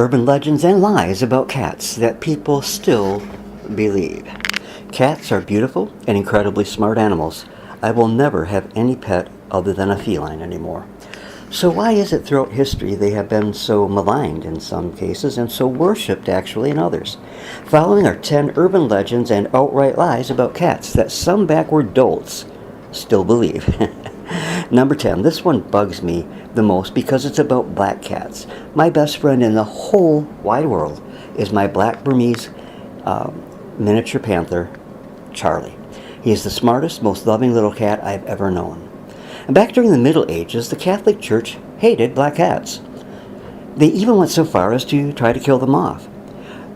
urban legends and lies about cats that people still believe. Cats are beautiful and incredibly smart animals. I will never have any pet other than a feline anymore. So why is it throughout history they have been so maligned in some cases and so worshipped actually in others? Following are 10 urban legends and outright lies about cats that some backward dolts still believe. Number 10. This one bugs me the most because it's about black cats. My best friend in the whole wide world is my black Burmese miniature panther, Charlie. He is the smartest, most loving little cat I've ever known. And back during the Middle Ages, the Catholic Church hated black cats. They even went so far as to try to kill them off.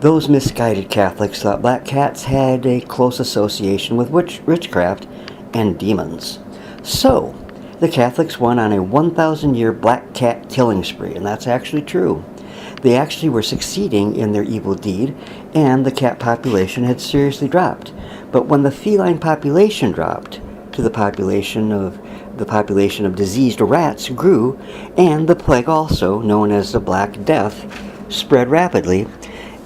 Those misguided Catholics thought black cats had a close association with witchcraft and demons. So, the Catholics went on a 1,000-year black cat killing spree, and that's actually true. They actually were succeeding in their evil deed, and the cat population had seriously dropped. But when the feline population dropped to the population of diseased rats grew, and the plague also, known as the Black Death, spread rapidly,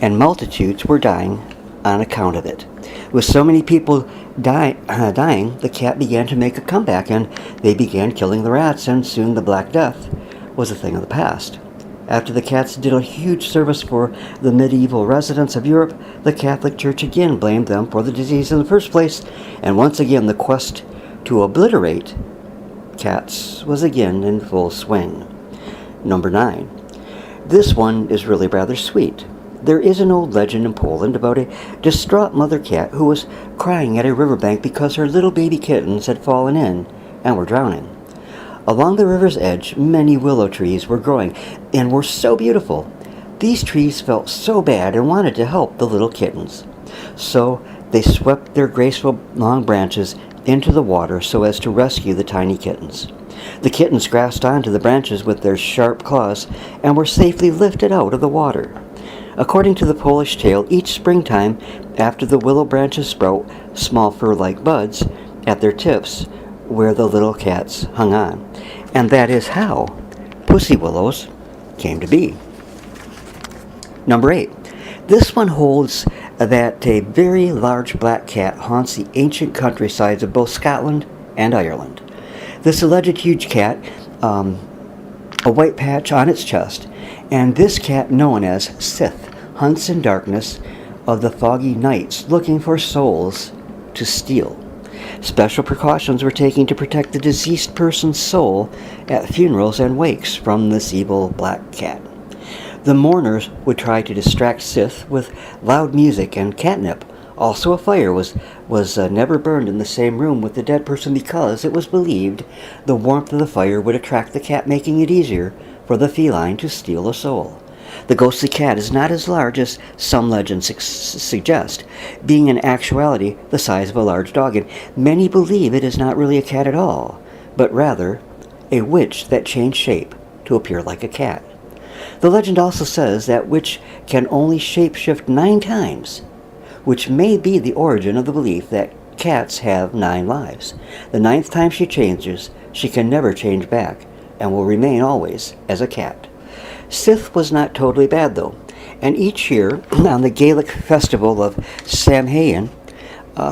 and multitudes were dying on account of it. With so many people dying, the cat began to make a comeback, and they began killing the rats, and soon the Black Death was a thing of the past. After the cats did a huge service for the medieval residents of Europe, the Catholic Church again blamed them for the disease in the first place, and once again the quest to obliterate cats was again in full swing. Number 9. This one is really rather sweet. There is an old legend in Poland about a distraught mother cat who was crying at a riverbank because her little baby kittens had fallen in and were drowning. Along the river's edge, many willow trees were growing and were so beautiful. These trees felt so bad and wanted to help the little kittens. So they swept their graceful long branches into the water so as to rescue the tiny kittens. The kittens grasped onto the branches with their sharp claws and were safely lifted out of the water. According to the Polish tale, each springtime, after the willow branches sprout small fur-like buds at their tips where the little cats hung on. And that is how pussy willows came to be. Number 8. This one holds that a very large black cat haunts the ancient countrysides of both Scotland and Ireland. This alleged huge cat, a white patch on its chest, and this cat, known as Sith, hunts in darkness of the foggy nights looking for souls to steal. Special precautions were taken to protect the deceased person's soul at funerals and wakes from this evil black cat. The mourners would try to distract Sith with loud music and catnip. Also, a fire was never burned in the same room with the dead person because it was believed the warmth of the fire would attract the cat, making it easier for the feline to steal a soul. The ghostly cat is not as large as some legends suggest, being in actuality the size of a large dog, and many believe it is not really a cat at all, but rather a witch that changed shape to appear like a cat. The legend also says that witch can only shapeshift 9 times, which may be the origin of the belief that cats have 9 lives. The 9th time she changes, she can never change back, and will remain always as a cat. Sith was not totally bad, though, and each year on the Gaelic festival of Samhain,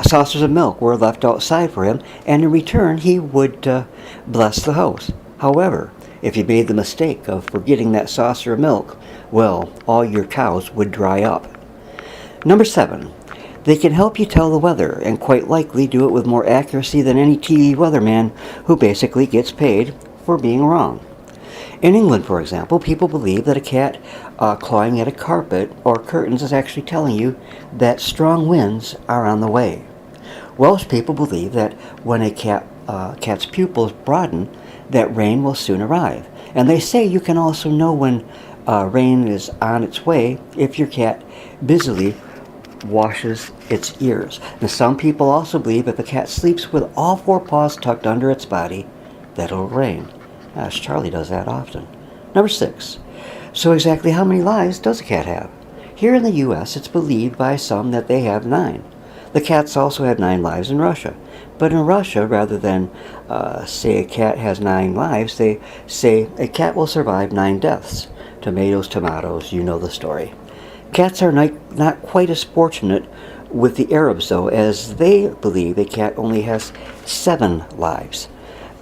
saucers of milk were left outside for him, and in return he would bless the house. However, if you made the mistake of forgetting that saucer of milk, well, all your cows would dry up. Number 7. They can help you tell the weather, and quite likely do it with more accuracy than any TV weatherman who basically gets paid for being wrong. In England, for example, people believe that a cat clawing at a carpet or curtains is actually telling you that strong winds are on the way. Welsh people believe that when a cat's pupils broaden, that rain will soon arrive. And they say you can also know when rain is on its way if your cat busily washes its ears. Now, some people also believe if a cat sleeps with all 4 paws tucked under its body, that it'll rain. As Charlie does that often. Number 6. So exactly how many lives does a cat have? Here in the U.S., it's believed by some that they have 9. The cats also have 9 lives in Russia. But in Russia, rather than say a cat has 9 lives, they say a cat will survive 9 deaths. Tomatoes, tomatoes, you know the story. Cats are not quite as fortunate with the Arabs, though, as they believe a cat only has 7 lives.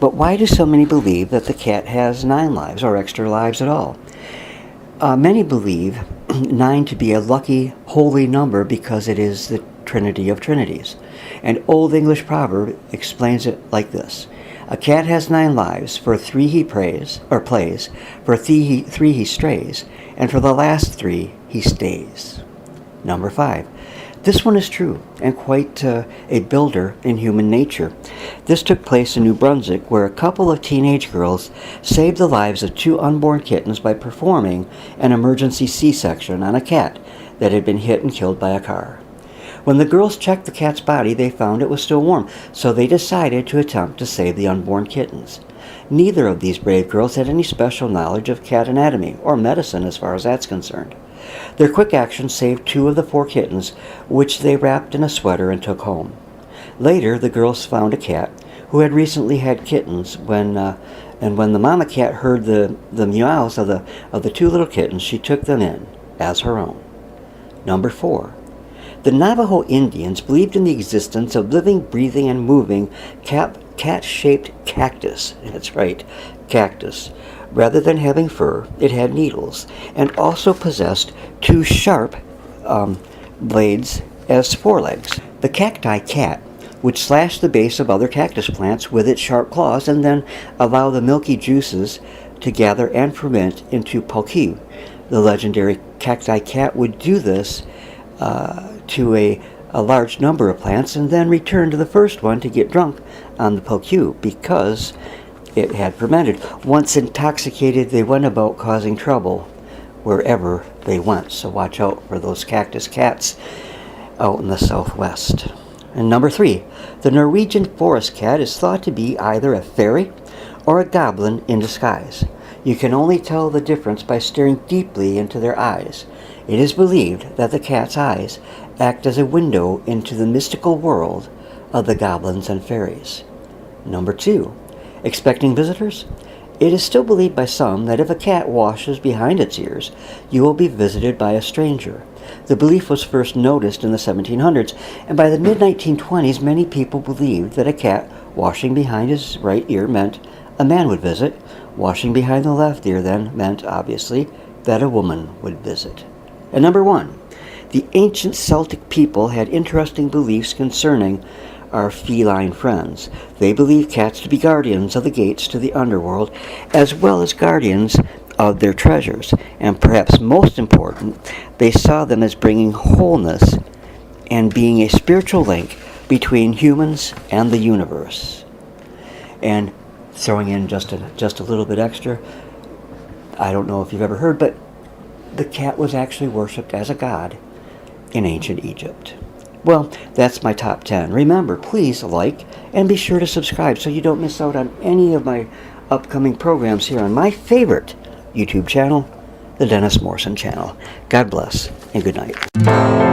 But why do so many believe that the cat has 9 lives, or extra lives at all? Many believe 9 to be a lucky, holy number because it is the Trinity of Trinities. An Old English proverb explains it like this: a cat has 9 lives, for 3 he plays, for 3 he strays, and for the last 3 he stays. Number 5. This one is true, and quite a builder in human nature. This took place in New Brunswick, where a couple of teenage girls saved the lives of 2 unborn kittens by performing an emergency C-section on a cat that had been hit and killed by a car. When the girls checked the cat's body, they found it was still warm, so they decided to attempt to save the unborn kittens. Neither of these brave girls had any special knowledge of cat anatomy or medicine as far as that's concerned. Their quick action saved 2 of the 4 kittens, which they wrapped in a sweater and took home. Later, the girls found a cat who had recently had kittens. When the mama cat heard the meows of the 2 little kittens, she took them in as her own. Number 4. The Navajo Indians believed in the existence of living, breathing, and moving cat-shaped cactus. That's right, cactus. Rather than having fur, it had needles, and also possessed 2 sharp blades as forelegs. The cacti cat would slash the base of other cactus plants with its sharp claws and then allow the milky juices to gather and ferment into pulque. The legendary cacti cat would do this to a large number of plants and then return to the first one to get drunk on the pulque because it had fermented. Once intoxicated, they went about causing trouble wherever they went. So watch out for those cactus cats out in the southwest. And number 3, the Norwegian forest cat is thought to be either a fairy or a goblin in disguise. You can only tell the difference by staring deeply into their eyes. It is believed that the cat's eyes act as a window into the mystical world of the goblins and fairies. Number 2, expecting visitors? It is still believed by some that if a cat washes behind its ears, you will be visited by a stranger. The belief was first noticed in the 1700s, and by the mid-1920s, many people believed that a cat washing behind his right ear meant a man would visit. Washing behind the left ear then meant, obviously, that a woman would visit. And number 1, the ancient Celtic people had interesting beliefs concerning our feline friends. They believed cats to be guardians of the gates to the underworld, as well as guardians of their treasures. And perhaps most important, they saw them as bringing wholeness and being a spiritual link between humans and the universe. And throwing in just a little bit extra, I don't know if you've ever heard, but the cat was actually worshipped as a god in ancient Egypt. Well, that's my top 10. Remember, please like and be sure to subscribe so you don't miss out on any of my upcoming programs here on my favorite YouTube channel, the Dennis Morrison channel. God bless and good night.